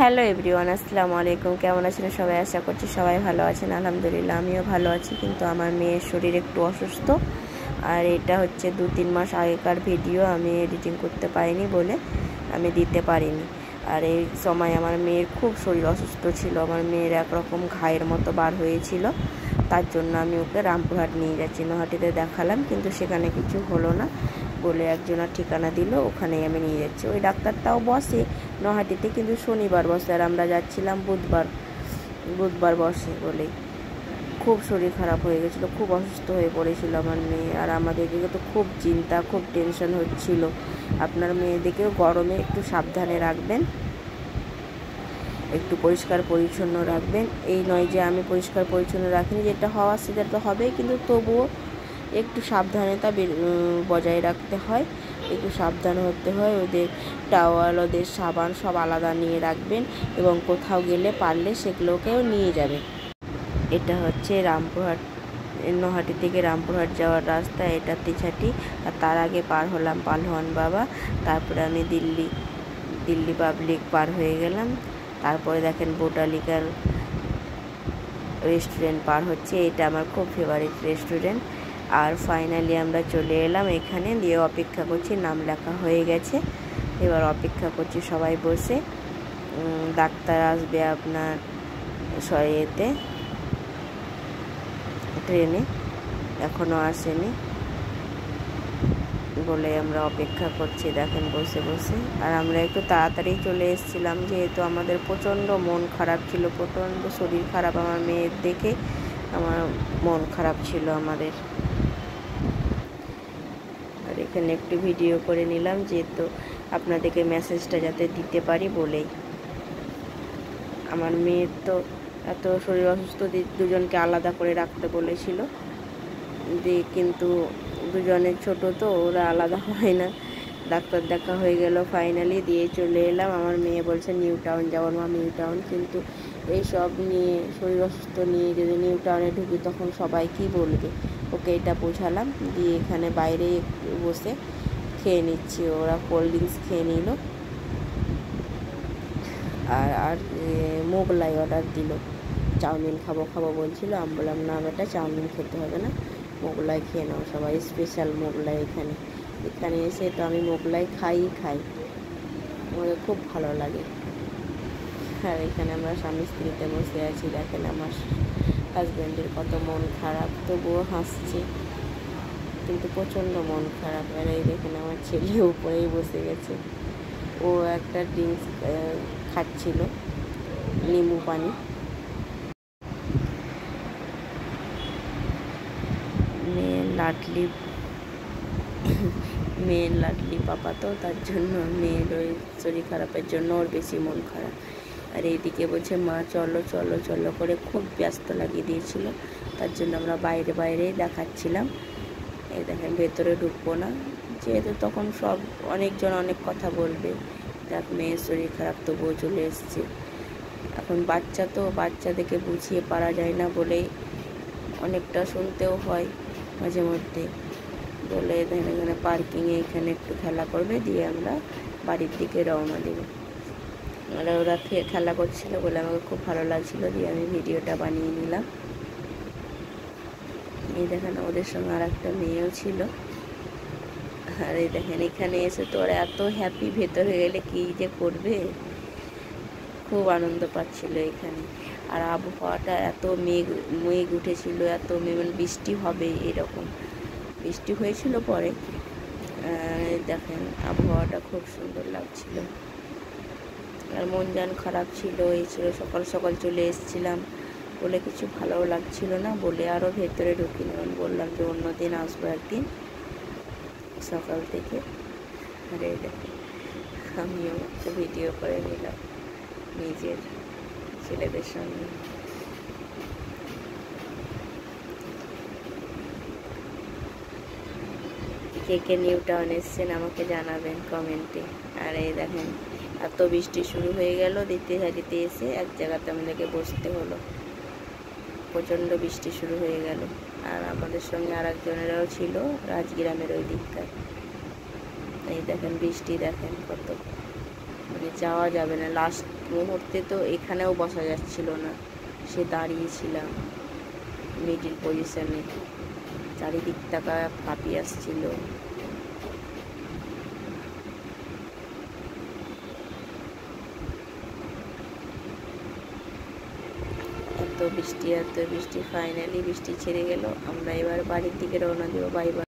Hello everyone, আসসালামু আলাইকুম। কেমন আছেন সবাই? আশা করছি সবাই ভালো আছেন। আলহামদুলিল্লাহ আমিও ভালো আছি, কিন্তু আমার মেয়ের শরীর একটু অসুস্থ। আর এটা হচ্ছে 2-3 মাস আগেকার ভিডিও, আমি এডিটিং করতে পারিনি বলে আমি দিতে পারিনি। আর এই সময় আমার মেয়ের খুব শরীর অসুস্থ ছিল। আমার মেয়ের একরকম ঘায়ের মতো বার হয়েছিল, তার জন্য আমি ওকে রামপুরহাট নিয়ে যাচ্ছি। নহাটিতে দেখালাম, কিন্তু সেখানে কিছু হলো না বলে একজনের ঠিকানা দিল, ওখানেই আমি নিয়ে যাচ্ছি। ওই ডাক্তারটাও বসে নহাটিতে, কিন্তু শনিবার বসে, আর আমরা যাচ্ছিলাম বুধবার বসে বলেই। খুব শরীর খারাপ হয়ে গেছিলো, খুব অসুস্থ হয়ে পড়েছিল আমার মেয়ে। আর আমাদেরকে তো খুব চিন্তা, খুব টেনশন হচ্ছিল। আপনার মেয়েদেরকেও গরমে একটু সাবধানে রাখবেন, একটু পরিষ্কার পরিচ্ছন্ন রাখবেন। এই নয় যে আমি পরিষ্কার পরিচ্ছন্ন রাখিনি, যেটা হওয়া সেটা তো হবেই, কিন্তু তবুও একটু সাবধানতা বজায় রাখতে হয়, একটু সাবধান হতে হয়। ওদের টাওয়াল, ওদের সাবান সব আলাদা নিয়ে রাখবেন, এবং কোথাও গেলে পারলে সেগুলোকেও নিয়ে যাবেন। এটা হচ্ছে রামপুরহাট, নহাটি থেকে রামপুরহাট যাওয়ার রাস্তা, এটা তিছাটি। আর তার আগে পার হলাম পালোয়ান বাবা, তারপরে আমি দিল্লি পাবলিক পার হয়ে গেলাম। তারপরে দেখেন বোটানিক্যাল রেস্টুরেন্ট পার হচ্ছে, এটা আমার খুব ফেভারিট রেস্টুরেন্ট। আর ফাইনালি আমরা চলে এলাম এখানে, দিয়ে অপেক্ষা করছি। নাম লেখা হয়ে গেছে, এবার অপেক্ষা করছি সবাই বসে। ডাক্তার আসবে আপনার এতে ট্রেনে, এখনও আসেনি বলে আমরা অপেক্ষা করছি দেখেন বসে বসে। আর আমরা একটু তাড়াতাড়ি চলে এসেছিলাম, যেহেতু আমাদের প্রচণ্ড মন খারাপ ছিল, প্রচণ্ড শরীর খারাপ। আমার মেয়ের দেখে আমার মন খারাপ ছিল আমাদের। আর এখানে একটু ভিডিও করে নিলাম, যেহেতু আপনাদেরকে মেসেজটা যাতে দিতে পারি বলেই। আমার মেয়ের তো এত শরীর অসুস্থ, দুজনকে আলাদা করে রাখতে বলেছিল, কিন্তু দুজনের ছোট তো, ওরা আলাদা হয় না। ডাক্তার দেখা হয়ে গেল ফাইনালি, দিয়ে চলে এলাম। আমার মেয়ে বলছে নিউ টাউন যাবো মা, নিউ টাউন। কিন্তু এই সব নিয়ে, শরীর অসুস্থ নিয়ে যদি নিউ টাউনে ঢুকি তখন সবাই কি বলবে, ওকে এটা বোঝালাম। দিয়ে এখানে বাইরে বসে খেয়ে নিচ্ছি, ওরা কোল্ড ড্রিঙ্কস খেয়ে নিল। আর মোগলাই অর্ডার দিল, চাউমিন খাবো বলছিল। আমি বললাম না বেটা, চাউমিন খেতে হবে না, মোগলাই খেয়ে নাও সবাই, স্পেশাল মোগলাই এখানে এসে তো আমি মোগলাই খাই, আমাদের খুব ভালো লাগে। আর এখানে আমরা স্বামী স্ত্রীতে বসে আছি, দেখেন আমার হাজব্যান্ডের কত মন খারাপ, তবুও হাসছে, কিন্তু প্রচণ্ড মন খারাপ। আর এই দেখেন আমার ছেলে উপরেই বসে গেছে, ও একটা ড্রিঙ্কস খাচ্ছিল, নিম্বু পানি। মেয়ের লাডলি পাপা, তো তার জন্য মেয়ের ওই শরীর খারাপের জন্য ওর বেশি মন খারাপ। আর এইদিকে বলছে মা চলো চলো চলো করে খুব ব্যস্ত লাগিয়ে দিয়েছিল, তার জন্য আমরা বাইরেই দেখাচ্ছিলাম। এই দেখেন ভেতরে ঢুকবো না, যেহেতু তখন অনেকজন অনেক কথা বলবে। দেখ মেয়ের শরীর খারাপ, তবুও চলে এসছে। এখন বাচ্চা তো, বাচ্চাদেরকে বুঝিয়ে পারা যায় না বলেই অনেকটা শুনতেও হয় মাঝে মধ্যে বলে। এখানে পার্কিংয়ে এখানে একটু খেলা করবে, দিয়ে আমরা বাড়ির দিকে রওনা দেব। আর ওরা খেলা করছিল বলে আমাকে খুব ভালো লাগছিল, দিয়ে আমি ভিডিওটা বানিয়ে নিলাম। এই দেখেন ওদের সঙ্গে আর একটা মেয়েও ছিল। আর এই দেখেন এখানে এসে তো ওরা এত হ্যাপি, ভেতরে গেলে কী যে করবে, খুব আনন্দ পাচ্ছিল এখানে। আর আবহাওয়াটা এত মেঘ উঠেছিল, এত মানে বৃষ্টি হবে এরকম বৃষ্টি হয়েছিল পরে। দেখেন আবহাওয়াটা খুব সুন্দর লাগছিল। আর মন জান খারাপ ছিল, এই ছিল সকাল সকাল চলে এসেছিলাম বলে কিছু ভালোও লাগছিল না বলে আরও ভেতরে ঢুকি না। বললাম যে অন্য দিন আসবো একদিন সকাল থেকে। আর এই দেখেন আমিও ভিডিও করে নিলাম নিজের ছেলেদের সঙ্গে। কে নিউ টাউন এসছেন আমাকে জানাবেন কমেন্টে। আর এই দেখেন এত বৃষ্টি শুরু হয়ে গেল, দ্বিতীয় সারিতে এসে এক জায়গাতে আমাদেরকে বসতে হলো, প্রচণ্ড বৃষ্টি শুরু হয়ে গেল। আর আমাদের সঙ্গে আর একজনেরাও ছিল রাজগ্রামের ওই দিককার। এই দেখেন বৃষ্টি দেখেন কত, মানে যাওয়া যাবে না। লাস্ট মুহূর্তে তো এখানেও বসা যাচ্ছিল না, সে দাঁড়িয়েছিলাম মিডিল পজিশনে, চারিদিক টাকা কাঁপিয়ে আসছিল। এত বৃষ্টি, ফাইনালি বৃষ্টি ছেড়ে গেল। আমরা এবার বাড়ির দিকে রওনা দেবো। Bye bye.